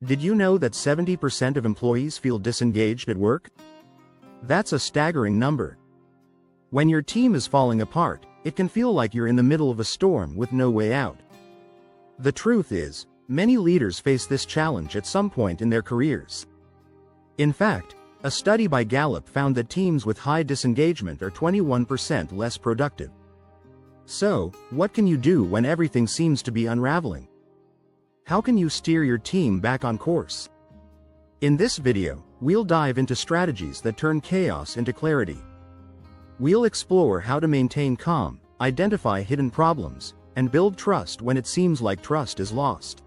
Did you know that 70% of employees feel disengaged at work? That's a staggering number. When your team is falling apart, it can feel like you're in the middle of a storm with no way out. The truth is, many leaders face this challenge at some point in their careers. In fact, a study by Gallup found that teams with high disengagement are 21% less productive. So, what can you do when everything seems to be unraveling? How can you steer your team back on course? In this video, we'll dive into strategies that turn chaos into clarity. We'll explore how to maintain calm, identify hidden problems, and build trust when it seems like trust is lost.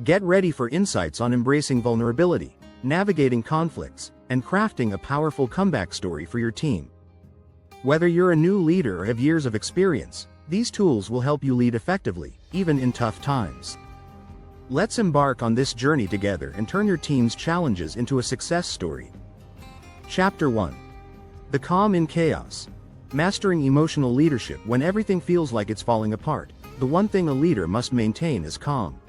Get ready for insights on embracing vulnerability, navigating conflicts, and crafting a powerful comeback story for your team. Whether you're a new leader or have years of experience, these tools will help you lead effectively, even in tough times. Let's embark on this journey together and turn your team's challenges into a success story. Chapter 1. The Calm in Chaos. Mastering emotional leadership. When everything feels like it's falling apart, the one thing a leader must maintain is calm.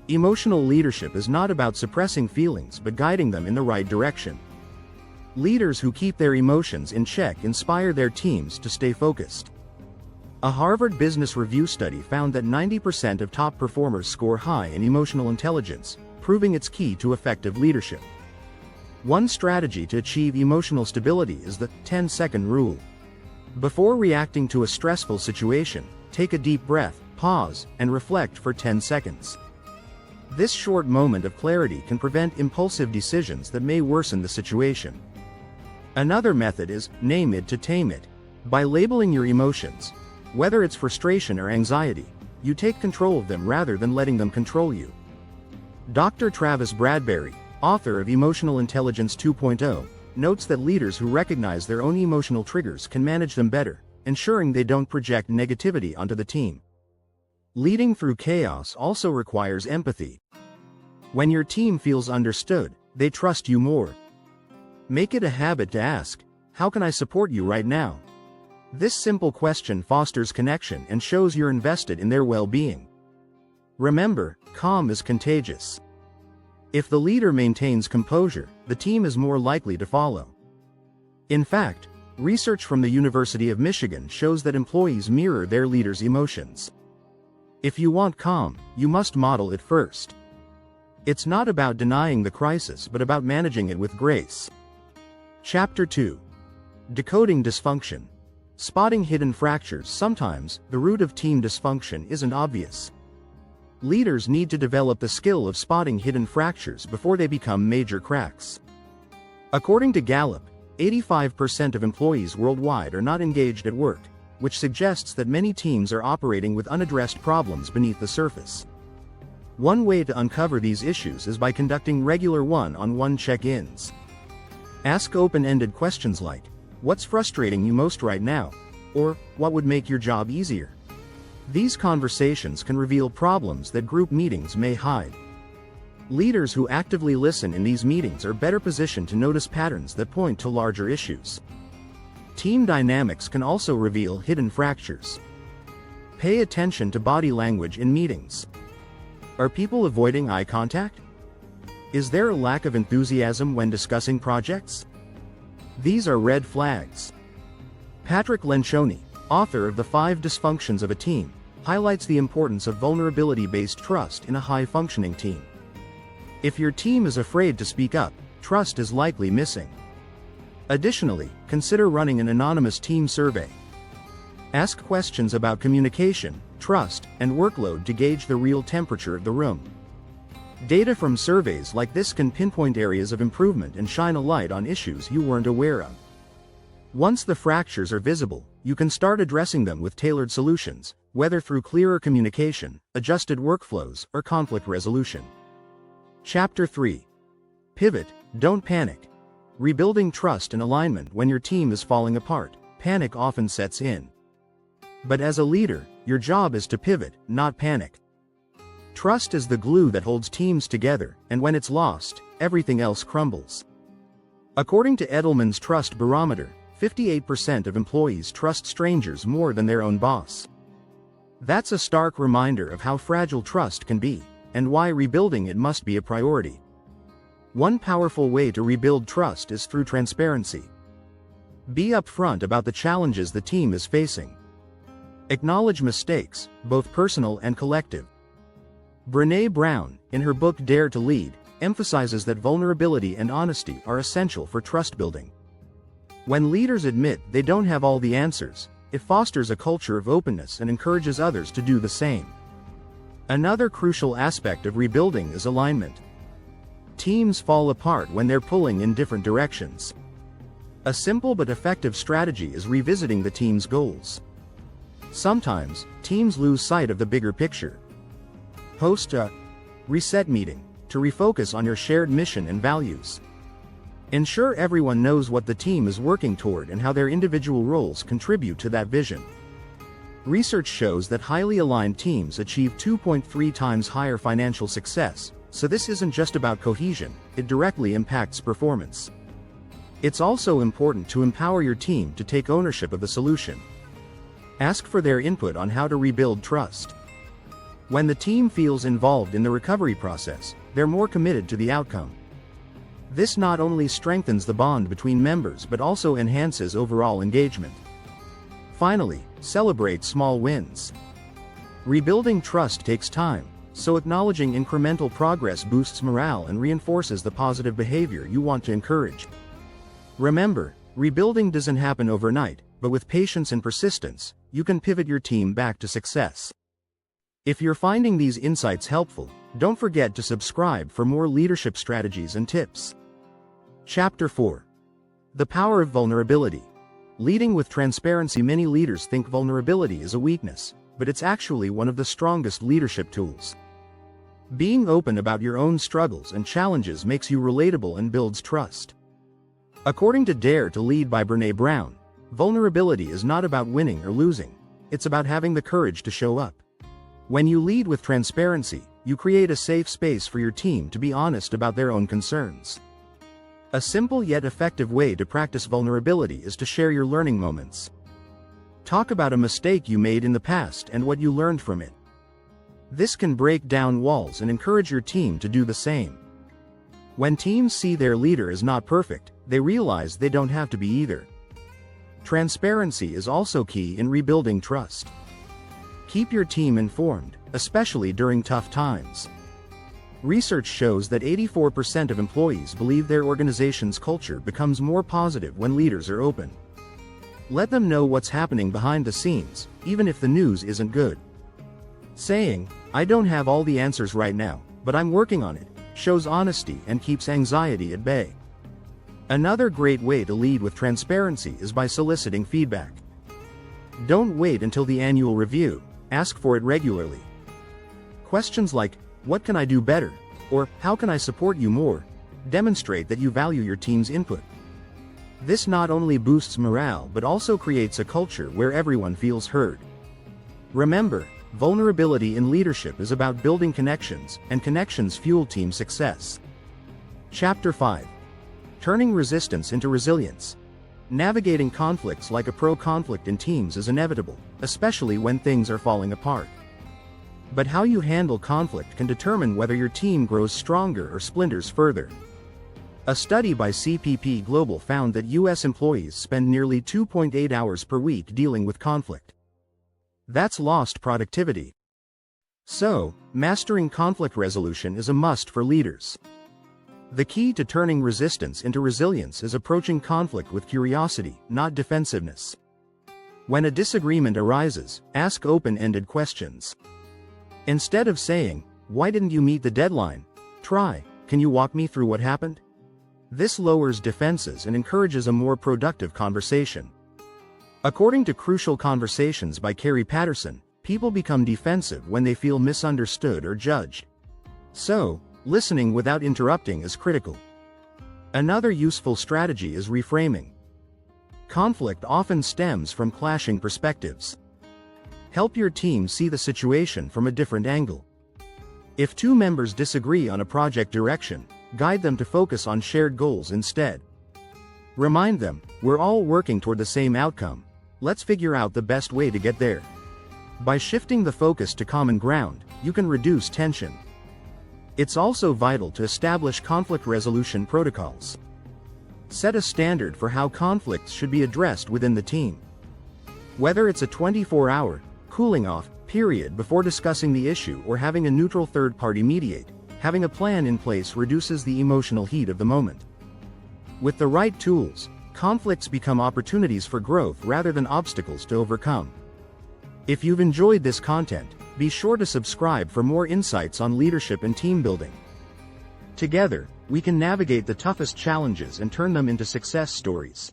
Emotional leadership is not about suppressing feelings but guiding them in the right direction. Leaders who keep their emotions in check inspire their teams to stay focused. A Harvard Business Review study found that 90% of top performers score high in emotional intelligence, proving it's key to effective leadership. One strategy to achieve emotional stability is the 10-second rule. Before reacting to a stressful situation, take a deep breath, pause, and reflect for 10 seconds. This short moment of clarity can prevent impulsive decisions that may worsen the situation. Another method is name it to tame it. By labeling your emotions, whether it's frustration or anxiety, you take control of them rather than letting them control you. Dr. Travis Bradberry, author of Emotional Intelligence 2.0, notes that leaders who recognize their own emotional triggers can manage them better, ensuring they don't project negativity onto the team. Leading through chaos also requires empathy. When your team feels understood, they trust you more. Make it a habit to ask, "How can I support you right now?" This simple question fosters connection and shows you're invested in their well-being. Remember, calm is contagious. If the leader maintains composure, the team is more likely to follow. In fact, research from the University of Michigan shows that employees mirror their leaders' emotions. If you want calm, you must model it first. It's not about denying the crisis but about managing it with grace. Chapter 2. Decoding dysfunction. Spotting hidden fractures. Sometimes, the root of team dysfunction isn't obvious. Leaders need to develop the skill of spotting hidden fractures before they become major cracks. According to Gallup, 85% of employees worldwide are not engaged at work, which suggests that many teams are operating with unaddressed problems beneath the surface. One way to uncover these issues is by conducting regular one-on-one check-ins. Ask open-ended questions like, "What's frustrating you most right now?" or "What would make your job easier?" These conversations can reveal problems that group meetings may hide. Leaders who actively listen in these meetings are better positioned to notice patterns that point to larger issues. Team dynamics can also reveal hidden fractures. Pay attention to body language in meetings. Are people avoiding eye contact? Is there a lack of enthusiasm when discussing projects? These are red flags. Patrick Lencioni, author of The 5 Dysfunctions of a Team, highlights the importance of vulnerability-based trust in a high-functioning team. If your team is afraid to speak up, trust is likely missing. Additionally, consider running an anonymous team survey. Ask questions about communication, trust, and workload to gauge the real temperature of the room. Data from surveys like this can pinpoint areas of improvement and shine a light on issues you weren't aware of. Once the fractures are visible, you can start addressing them with tailored solutions, whether through clearer communication, adjusted workflows, or conflict resolution. Chapter 3. Pivot, don't panic. Rebuilding trust and alignment. When your team is falling apart, panic often sets in. But as a leader, your job is to pivot, not panic. Trust is the glue that holds teams together, and when it's lost, everything else crumbles. According to Edelman's Trust Barometer, 58% of employees trust strangers more than their own boss. That's a stark reminder of how fragile trust can be. and why rebuilding it must be a priority. One powerful way to rebuild trust is through transparency. Be upfront about the challenges the team is facing. Acknowledge mistakes, both personal and collective. Brené Brown, in her book Dare to Lead, emphasizes that vulnerability and honesty are essential for trust building. When leaders admit they don't have all the answers, it fosters a culture of openness and encourages others to do the same. Another crucial aspect of rebuilding is alignment. Teams fall apart when they're pulling in different directions. A simple but effective strategy is revisiting the team's goals. Sometimes, teams lose sight of the bigger picture. Host a reset meeting to refocus on your shared mission and values. Ensure everyone knows what the team is working toward and how their individual roles contribute to that vision. Research shows that highly aligned teams achieve 2.3 times higher financial success, so this isn't just about cohesion, it directly impacts performance. It's also important to empower your team to take ownership of the solution. Ask for their input on how to rebuild trust. When the team feels involved in the recovery process, they're more committed to the outcome. This not only strengthens the bond between members but also enhances overall engagement. Finally, celebrate small wins. Rebuilding trust takes time, so acknowledging incremental progress boosts morale and reinforces the positive behavior you want to encourage. Remember, rebuilding doesn't happen overnight, but with patience and persistence, you can pivot your team back to success. If you're finding these insights helpful, don't forget to subscribe for more leadership strategies and tips. Chapter 4. The Power of Vulnerability. Leading with transparency. Many leaders think vulnerability is a weakness, but it's actually one of the strongest leadership tools. Being open about your own struggles and challenges makes you relatable and builds trust. According to Dare to Lead by Brené Brown, vulnerability is not about winning or losing, it's about having the courage to show up. When you lead with transparency, you create a safe space for your team to be honest about their own concerns. A simple yet effective way to practice vulnerability is to share your learning moments. Talk about a mistake you made in the past and what you learned from it. This can break down walls and encourage your team to do the same. When teams see their leader is not perfect, they realize they don't have to be either. Transparency is also key in rebuilding trust. Keep your team informed, especially during tough times. Research shows that 84% of employees believe their organization's culture becomes more positive when leaders are open. Let them know what's happening behind the scenes, even if the news isn't good. Saying, "I don't have all the answers right now, but I'm working on it," shows honesty and keeps anxiety at bay. Another great way to lead with transparency is by soliciting feedback. Don't wait until the annual review, ask for it regularly. Questions like, "What can I do better?" or "How can I support you more?" demonstrate that you value your team's input. This not only boosts morale but also creates a culture where everyone feels heard. Remember, vulnerability in leadership is about building connections, and connections fuel team success. Chapter 5. Turning resistance into resilience. Navigating conflicts like a pro-conflict in teams is inevitable, especially when things are falling apart. But how you handle conflict can determine whether your team grows stronger or splinters further. A study by CPP Global found that U.S. employees spend nearly 2.8 hours per week dealing with conflict. That's lost productivity. So, mastering conflict resolution is a must for leaders. The key to turning resistance into resilience is approaching conflict with curiosity, not defensiveness. When a disagreement arises, ask open-ended questions. Instead of saying, "Why didn't you meet the deadline?" try, "Can you walk me through what happened?" This lowers defenses and encourages a more productive conversation. According to Crucial Conversations by Carrie Patterson, people become defensive when they feel misunderstood or judged. So, listening without interrupting is critical. Another useful strategy is reframing. Conflict often stems from clashing perspectives. Help your team see the situation from a different angle. If two members disagree on a project direction, guide them to focus on shared goals instead. Remind them, "We're all working toward the same outcome. Let's figure out the best way to get there." By shifting the focus to common ground, you can reduce tension. It's also vital to establish conflict resolution protocols. Set a standard for how conflicts should be addressed within the team. Whether it's a 24-hour, cooling-off period before discussing the issue or having a neutral third party mediate, having a plan in place reduces the emotional heat of the moment. With the right tools, conflicts become opportunities for growth rather than obstacles to overcome. If you've enjoyed this content, be sure to subscribe for more insights on leadership and team building. Together, we can navigate the toughest challenges and turn them into success stories.